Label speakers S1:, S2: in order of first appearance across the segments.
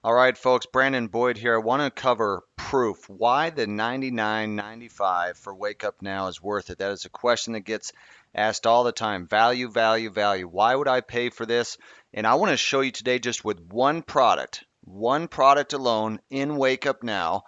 S1: All right, folks, Brandon Boyd here. I want to cover proof why the 99.95 for Wake Up Now is worth it. That is a question that gets asked all the time. Value, value, value. Why would I pay for this? And I want to show you today just with one product alone in Wake Up Now,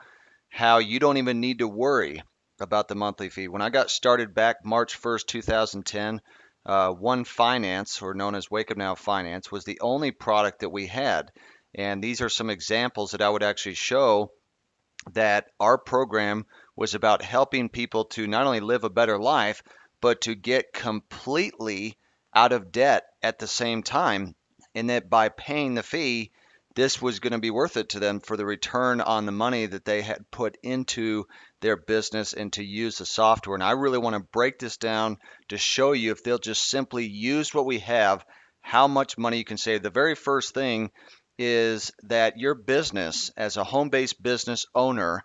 S1: how you don't even need to worry about the monthly fee. When I got started back March 1st, 2010, WUNfinancial, or known as Wake Up Now Finance, was the only product that we had. And these are some examples that I would actually show that our program was about helping people to not only live a better life, but to get completely out of debt at the same time. And that by paying the fee, this was going to be worth it to them for the return on the money that they had put into their business and to use the software. And I really want to break this down to show you if they'll just simply use what we have, how much money you can save. The very first thing is that your business, as a home-based business owner,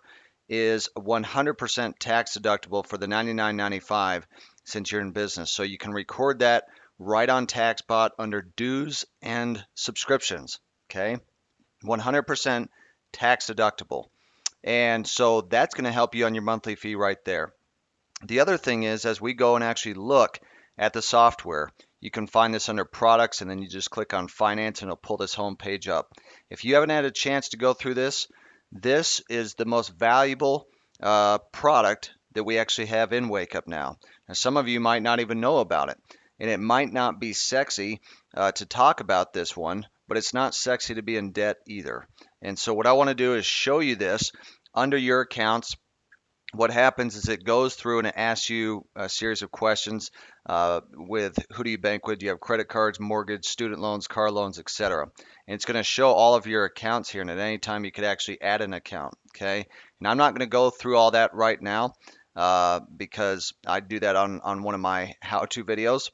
S1: is 100% tax deductible for the 99.95 since you're in business. So you can record that right on TaxBot under dues and subscriptions. Okay, 100% tax deductible. And so that's going to help you on your monthly fee right there. The other thing is, as we go and actually look at the software, you can find this under products and then you just click on finance and it'll pull this home page up. If you haven't had a chance to go through this, this is the most valuable product that we actually have in Wake Up Now. Now, some of you might not even know about it, and it might not be sexy to talk about this one, but it's not sexy to be in debt either. And so what I want to do is show you this under your accounts. What happens is it goes through and it asks you a series of questions with who do you bank with? Do you have credit cards, mortgage, student loans, car loans, etc. And it's going to show all of your accounts here, and at any time you could actually add an account. Okay, and I'm not going to go through all that right now because I do that on one of my how-to videos.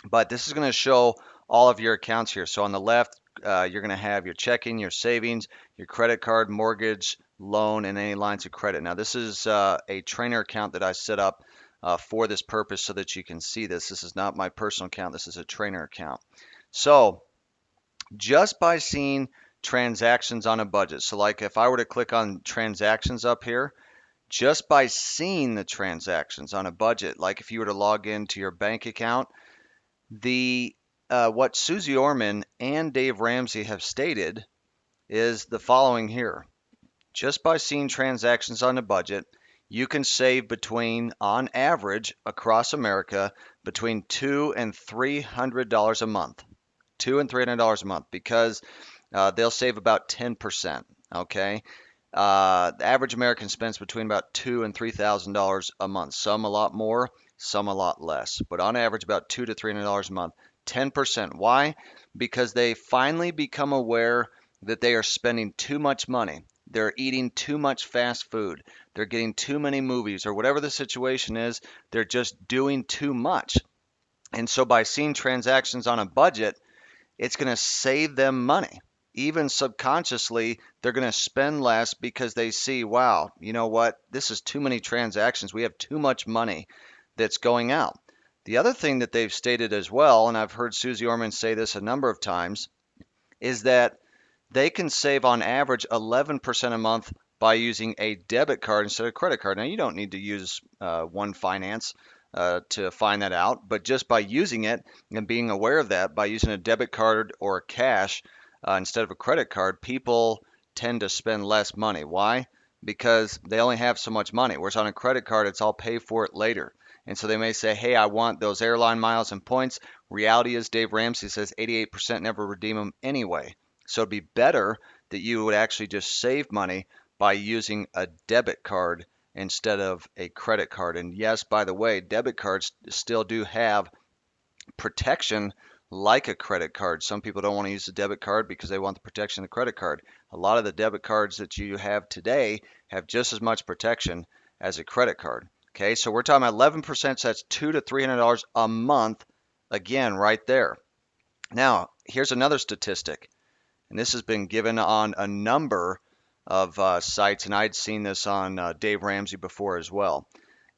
S1: But this is going to show all of your accounts here. So on the left, you're going to have your checking, your savings, your credit card, mortgage, loan, and any lines of credit. Now, this is a trainer account that I set up for this purpose so that you can see this. This is not my personal account. This is a trainer account. So just by seeing transactions on a budget, so like if I were to click on transactions up here, just by seeing the transactions on a budget, like if you were to log into your bank account, the what Susie Orman and Dave Ramsey have stated is the following here. Just by seeing transactions on a budget, you can save between, on average, across America, between $200 and $300 a month. $200 and $300 a month because they'll save about 10%. Okay. The average American spends between about $2,000 and $3,000 a month. Some a lot more, some a lot less, but on average about $200 to $300 a month. 10%. Why? Because they finally become aware that they are spending too much money. They're eating too much fast food. They're getting too many movies, or whatever the situation is, they're just doing too much. And so by seeing transactions on a budget, it's going to save them money. Even subconsciously, they're going to spend less because they see, wow, you know what? This is too many transactions. We have too much money that's going out. The other thing that they've stated as well, and I've heard Susie Orman say this a number of times, is that they can save on average 11% a month by using a debit card instead of credit card. Now, you don't need to use WunFinance to find that out, but just by using it and being aware of that, by using a debit card or cash instead of a credit card, people tend to spend less money. Why? Because they only have so much money. Whereas on a credit card, it's all pay for it later. And so they may say, hey, I want those airline miles and points. Reality is, Dave Ramsey says 88% never redeem them anyway. So it'd be better that you would actually just save money by using a debit card instead of a credit card. And yes, by the way, debit cards still do have protection like a credit card. Some people don't want to use a debit card because they want the protection of the credit card. A lot of the debit cards that you have today have just as much protection as a credit card. Okay, so we're talking about 11%, so that's $200 to $300 a month, again, right there. Now, here's another statistic, and this has been given on a number of sites, and I'd seen this on Dave Ramsey before as well.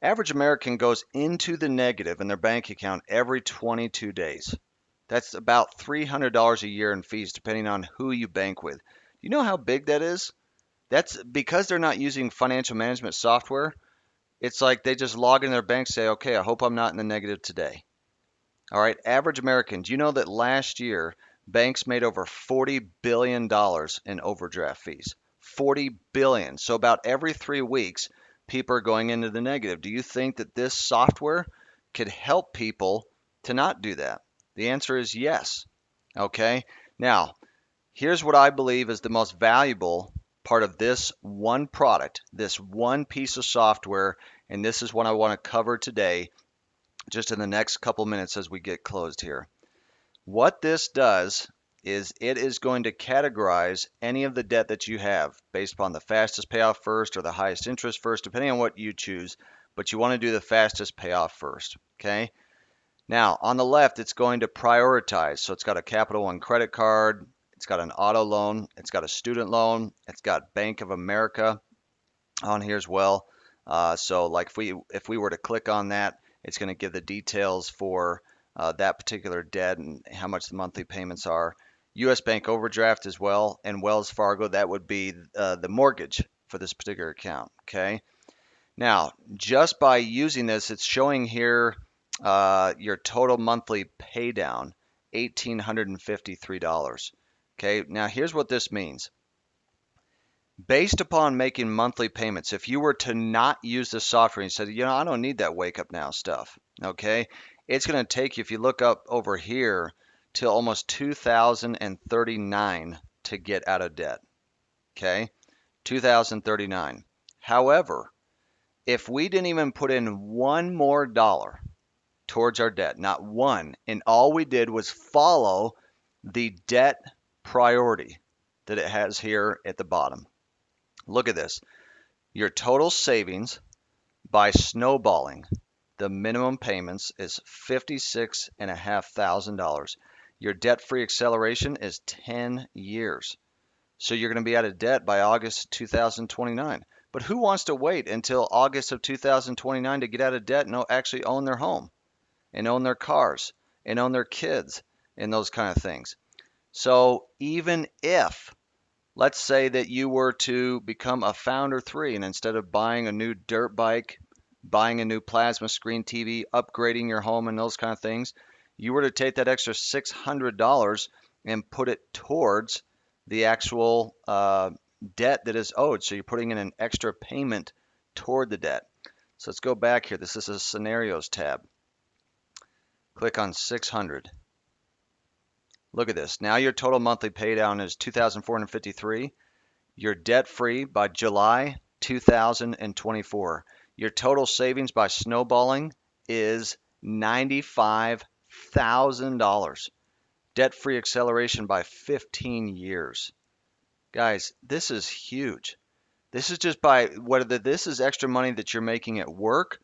S1: Average American goes into the negative in their bank account every 22 days. That's about $300 a year in fees, depending on who you bank with. You know how big that is? That's because they're not using financial management software. It's like they just log in their bank, say, okay, I hope I'm not in the negative today. All right, average American, do you know that last year banks made over $40 billion in overdraft fees? 40 billion. So about every 3 weeks, people are going into the negative. Do you think that this software could help people to not do that? The answer is yes. Okay. Now, here's what I believe is the most valuable part of this one product, this one piece of software, and this is what I want to cover today, just in the next couple minutes as we get closed here. What this does is it is going to categorize any of the debt that you have based upon the fastest payoff first or the highest interest first, depending on what you choose, but you want to do the fastest payoff first, okay? Now, on the left, it's going to prioritize. So it's got a Capital One credit card, it's got an auto loan, it's got a student loan, it's got Bank of America on here as well. So like if we were to click on that, it's going to give the details for that particular debt and how much the monthly payments are. U.S. Bank overdraft as well, and Wells Fargo, that would be the mortgage for this particular account. Okay. Now, just by using this, it's showing here your total monthly pay down, $1,853. Okay. Now, here's what this means. Based upon making monthly payments, if you were to not use the software and you said, I don't need that Wake Up Now stuff, okay? It's going to take you, if you look up over here, till almost 2039 to get out of debt, okay? 2039. However, if we didn't even put in one more dollar towards our debt, not one, and all we did was follow the debt priority that it has here at the bottom. Look at this. Your total savings by snowballing the minimum payments is $56,500. Your debt-free acceleration is 10 years. So you're going to be out of debt by August 2029. But who wants to wait until August of 2029 to get out of debt and actually own their home and own their cars and own their kids and those kind of things? So even if, let's say that you were to become a founder three, and instead of buying a new dirt bike, buying a new plasma screen TV, upgrading your home and those kind of things, you were to take that extra $600 and put it towards the actual debt that is owed. So you're putting in an extra payment toward the debt. So let's go back here. This is a scenarios tab. Click on 600. Look at this. Now your total monthly paydown is $2,453. You're debt free by July 2024. Your total savings by snowballing is $95,000. Debt free acceleration by 15 years. Guys, this is huge. This is just by whether this is extra money that you're making at work,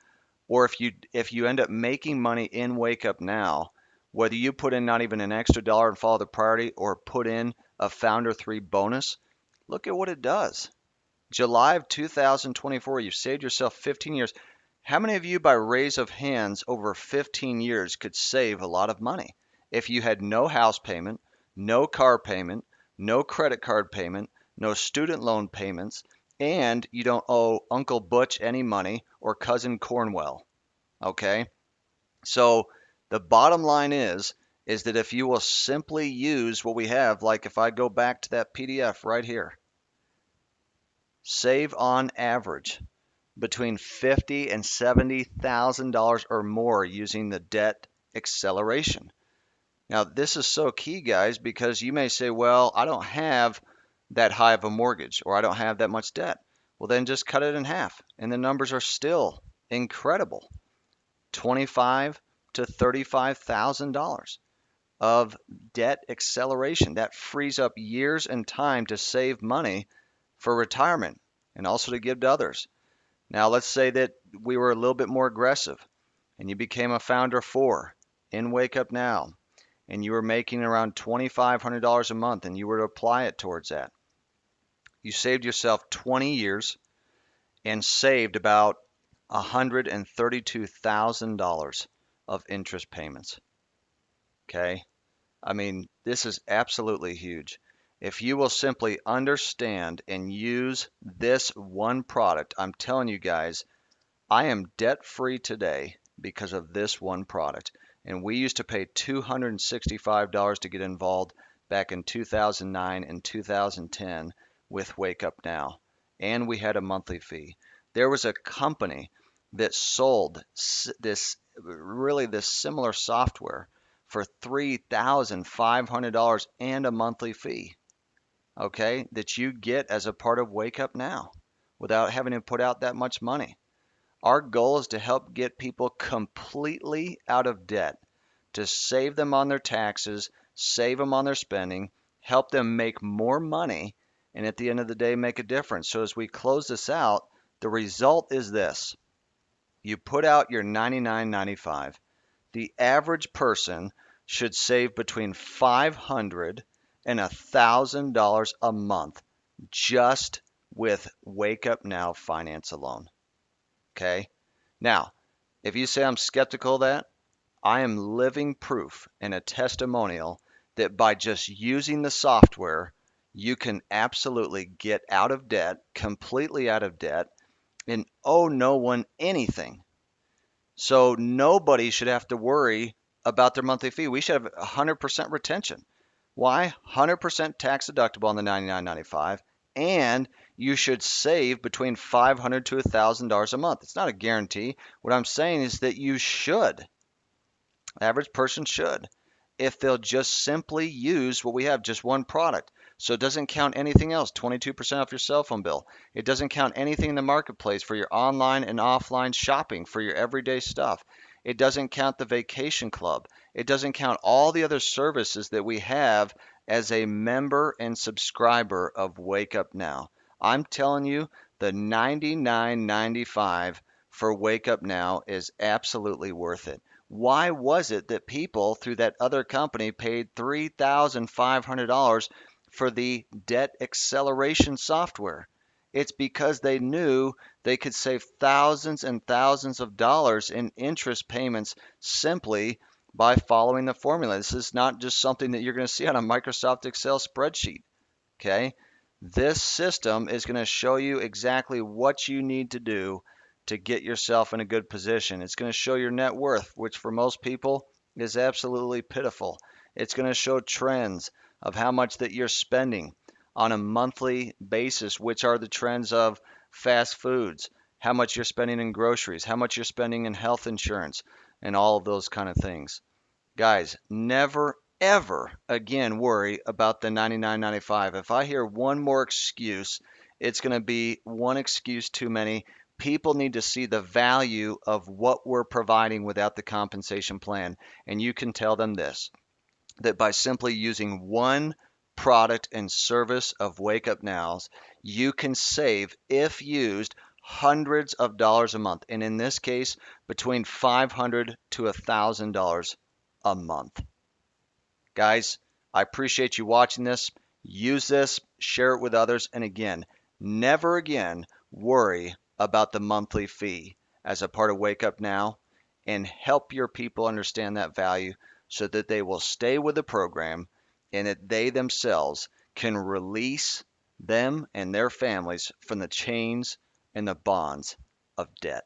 S1: or if you end up making money in Wake Up Now, whether you put in not even an extra dollar and follow the priority or put in a Founder 3 bonus, look at what it does. July of 2024, you've saved yourself 15 years. How many of you, by raise of hands, over 15 years could save a lot of money? If you had no house payment, no car payment, no credit card payment, no student loan payments, and you don't owe Uncle Butch any money or Cousin Cornwell, okay? So the bottom line is that if you will simply use what we have, like if I go back to that PDF right here, save on average between $50,000 and $70,000 or more using the debt acceleration. Now, this is so key, guys, because you may say, well, I don't have that high of a mortgage or I don't have that much debt. Well, then just cut it in half, and the numbers are still incredible. $25,000 to $35,000 of debt acceleration. That frees up years and time to save money for retirement and also to give to others. Now, let's say that we were a little bit more aggressive and you became a founder 4 in Wake Up Now, and you were making around $2,500 a month and you were to apply it towards that. You saved yourself 20 years and saved about $132,000 of interest payments. Okay? I mean, this is absolutely huge. If you will simply understand and use this one product, I'm telling you guys, I am debt free today because of this one product. And we used to pay $265 to get involved back in 2009 and 2010 with Wake Up Now. And we had a monthly fee. There was a company that sold this similar software for $3,500 and a monthly fee, okay, that you get as a part of Wake Up Now without having to put out that much money. Our goal is to help get people completely out of debt, to save them on their taxes, save them on their spending, help them make more money, and at the end of the day, make a difference. So as we close this out, the result is this. You put out your $99.95. The average person should save between $500 and $1,000 a month just with Wake Up Now finance alone. Okay. Now, if you say I'm skeptical of that, I am living proof and a testimonial that by just using the software, you can absolutely get out of debt, completely out of debt, and owe no one anything. So nobody should have to worry about their monthly fee. We should have 100% retention. Why? 100% tax deductible on the $99.95, and you should save between $500 to $1,000 a month. It's not a guarantee. What I'm saying is that you should. Average person should, if they'll just simply use what we have, just one product. So it doesn't count anything else, 22% off your cell phone bill. It doesn't count anything in the marketplace for your online and offline shopping for your everyday stuff. It doesn't count the vacation club. It doesn't count all the other services that we have as a member and subscriber of Wake Up Now. I'm telling you, the $99.95 for Wake Up Now is absolutely worth it. Why was it that people through that other company paid $3,500 for the debt acceleration software? It's because they knew they could save thousands and thousands of dollars in interest payments simply by following the formula. This is not just something that you're going to see on a Microsoft Excel spreadsheet. Okay? This system is going to show you exactly what you need to do to get yourself in a good position. It's going to show your net worth, which for most people is absolutely pitiful. It's going to show trends of how much that you're spending on a monthly basis, which are the trends of fast foods, how much you're spending in groceries, how much you're spending in health insurance, and all of those kind of things. Guys, never ever again worry about the $99.95. If I hear one more excuse, it's going to be one excuse too many. People need to see the value of what we're providing without the compensation plan. And you can tell them this, that by simply using one product and service of Wake Up Nows, you can save, if used, hundreds of dollars a month. And in this case, between $500 to $1,000 a month. Guys, I appreciate you watching this. Use this, share it with others, and again, never again worry about the monthly fee as a part of Wake Up Now, and help your people understand that value so that they will stay with the program and that they themselves can release them and their families from the chains and the bonds of debt.